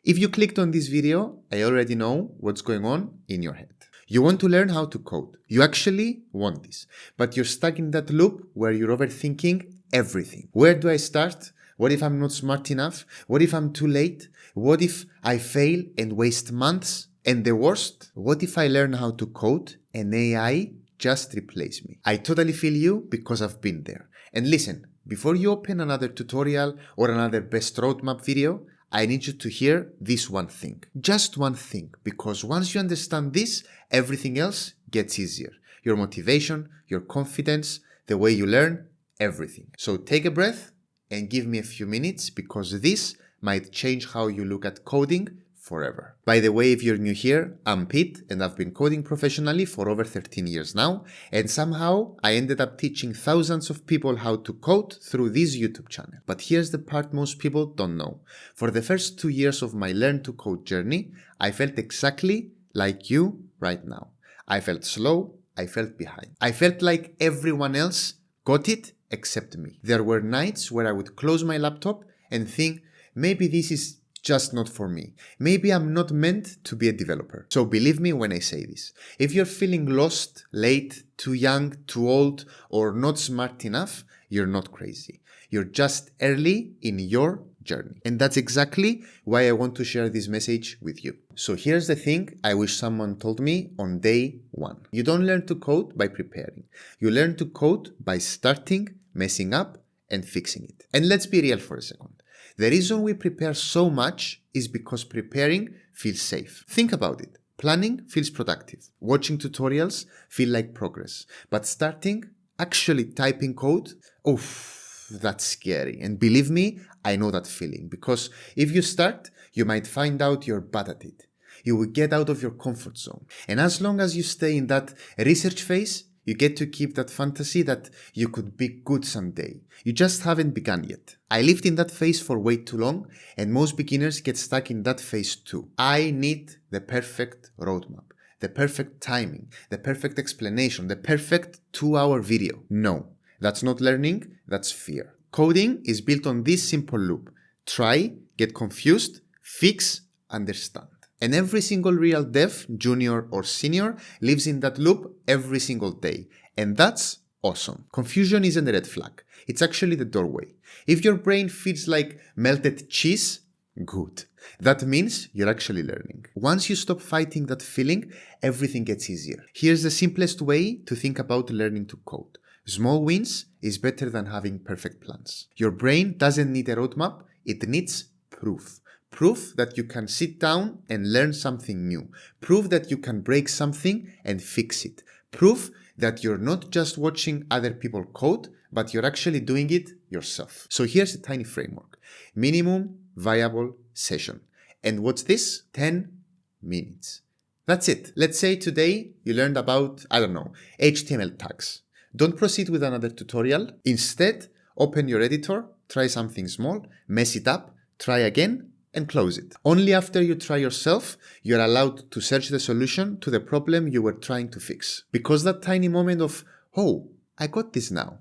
If you clicked on this video, I already know what's going on in your head. You want to learn how to code. You actually want this, but you're stuck in that loop where you're overthinking everything. Where do I start? What if I'm not smart enough? What if I'm too late? What if I fail and waste months? And the worst, what if I learn how to code and AI just replace me? I totally feel you because I've been there. And listen, before you open another tutorial or another best roadmap video, I need you to hear this one thing. Just one thing, because once you understand this, everything else gets easier. Your motivation, your confidence, the way you learn, everything. So take a breath and give me a few minutes, because this might change how you look at coding forever. By the way, if you're new here, I'm Pete and I've been coding professionally for over 13 years now, and somehow I ended up teaching thousands of people how to code through this YouTube channel. But here's the part most people don't know. For the first 2 years of my learn to code journey, I felt exactly like you right now. I felt slow, I felt behind. I felt like everyone else got it except me. There were nights where I would close my laptop and think, maybe this is just not for me. Maybe I'm not meant to be a developer. So believe me when I say this. If you're feeling lost, late, too young, too old, or not smart enough, you're not crazy. You're just early in your journey. And that's exactly why I want to share this message with you. So here's the thing I wish someone told me on day one. You don't learn to code by preparing. You learn to code by starting, messing up, and fixing it. And let's be real for a second. The reason we prepare so much is because preparing feels safe. Think about it. Planning feels productive. Watching tutorials feel like progress. But starting, actually typing code, that's scary. And believe me, I know that feeling. Because if you start, you might find out you're bad at it. You will get out of your comfort zone. And as long as you stay in that research phase, you get to keep that fantasy that you could be good someday. You just haven't begun yet. I lived in that phase for way too long, and most beginners get stuck in that phase too. I need the perfect roadmap, the perfect timing, the perfect explanation, the perfect 2-hour video. No, that's not learning, that's fear. Coding is built on this simple loop. Try, get confused, fix, understand. And every single real dev, junior or senior, lives in that loop every single day. And that's awesome. Confusion isn't a red flag. It's actually the doorway. If your brain feels like melted cheese, good. That means you're actually learning. Once you stop fighting that feeling, everything gets easier. Here's the simplest way to think about learning to code. Small wins is better than having perfect plans. Your brain doesn't need a roadmap, it needs proof. Proof that you can sit down and learn something new. Proof that you can break something and fix it. Proof that you're not just watching other people code, but you're actually doing it yourself. So here's a tiny framework. Minimum viable session. And what's this? 10 minutes. That's it. Let's say today you learned about, HTML tags. Don't proceed with another tutorial. Instead, open your editor, try something small, mess it up, try again, and close it. Only after you try yourself, you're allowed to search the solution to the problem you were trying to fix. Because that tiny moment of, oh, I got this now,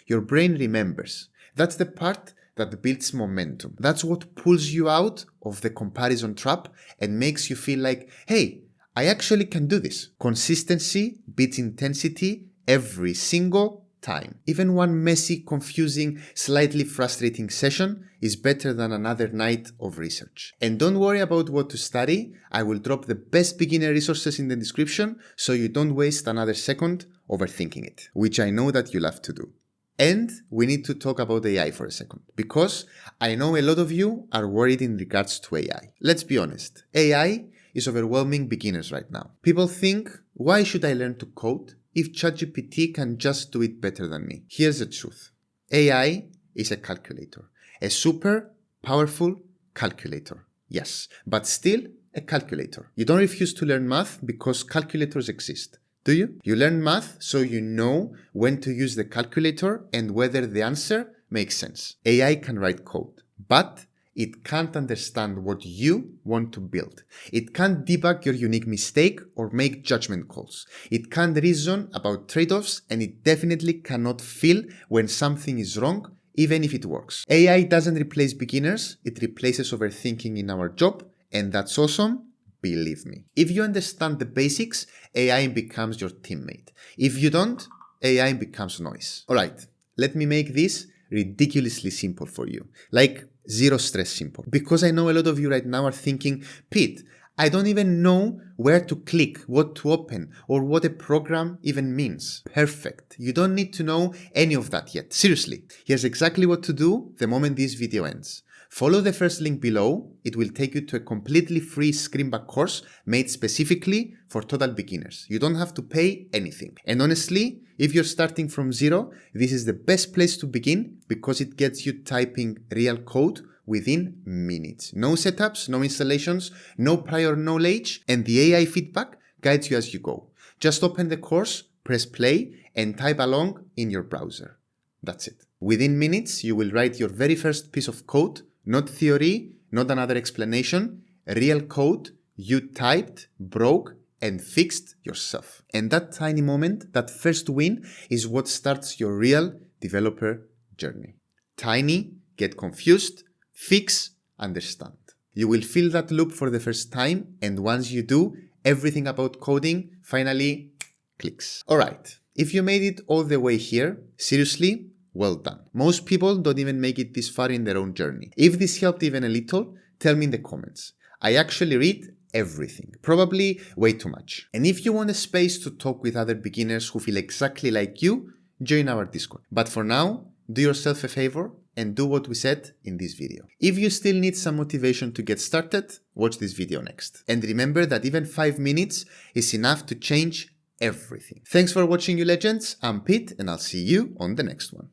your brain remembers. That's the part that builds momentum. That's what pulls you out of the comparison trap and makes you feel like, hey, I actually can do this. Consistency beats intensity every single time. Even one messy, confusing, slightly frustrating session is better than another night of research. And don't worry about what to study. I will drop the best beginner resources in the description so you don't waste another second overthinking it, which I know that you love to do. And we need to talk about AI for a second, because I know a lot of you are worried in regards to AI. Let's be honest, AI is overwhelming beginners right now. People think, why should I learn to code if ChatGPT can just do it better than me? Here's the truth. AI is a calculator. A super powerful calculator. Yes, but still a calculator. You don't refuse to learn math because calculators exist, do you? You learn math so you know when to use the calculator and whether the answer makes sense. AI can write code, but it can't understand what you want to build. It can't debug your unique mistake or make judgment calls. It can't reason about trade-offs, and it definitely cannot feel when something is wrong, even if it works. AI doesn't replace beginners, it replaces overthinking in our job, And that's awesome. Believe me. If you understand the basics, AI becomes your teammate. If you don't, AI becomes noise. Alright, let me make this ridiculously simple for you. Like zero stress simple. Because I know a lot of you right now are thinking, Pete, I don't even know where to click, what to open, or what a program even means. Perfect. You don't need to know any of that yet. Seriously. Here's exactly what to do the moment this video ends. Follow the first link below. It will take you to a completely free Scrimba course made specifically for total beginners. You don't have to pay anything. And honestly, if you're starting from zero, this is the best place to begin because it gets you typing real code within minutes. No setups, no installations, no prior knowledge, and the AI feedback guides you as you go. Just open the course, press play, and type along in your browser. That's it. Within minutes, you will write your very first piece of code. Not theory, not another explanation, real code you typed, broke, and fixed yourself. And that tiny moment, that first win, is what starts your real developer journey. Tiny, get confused, fix, understand. You will feel that loop for the first time, and once you do, everything about coding finally clicks. Alright, if you made it all the way here, seriously, well done. Most people don't even make it this far in their own journey. If this helped even a little, tell me in the comments. I actually read everything, probably way too much. And if you want a space to talk with other beginners who feel exactly like you, join our Discord. But for now, do yourself a favor and do what we said in this video. If you still need some motivation to get started, watch this video next. And remember that even 5 minutes is enough to change everything. Thanks for watching, you legends. I'm Pete, and I'll see you on the next one.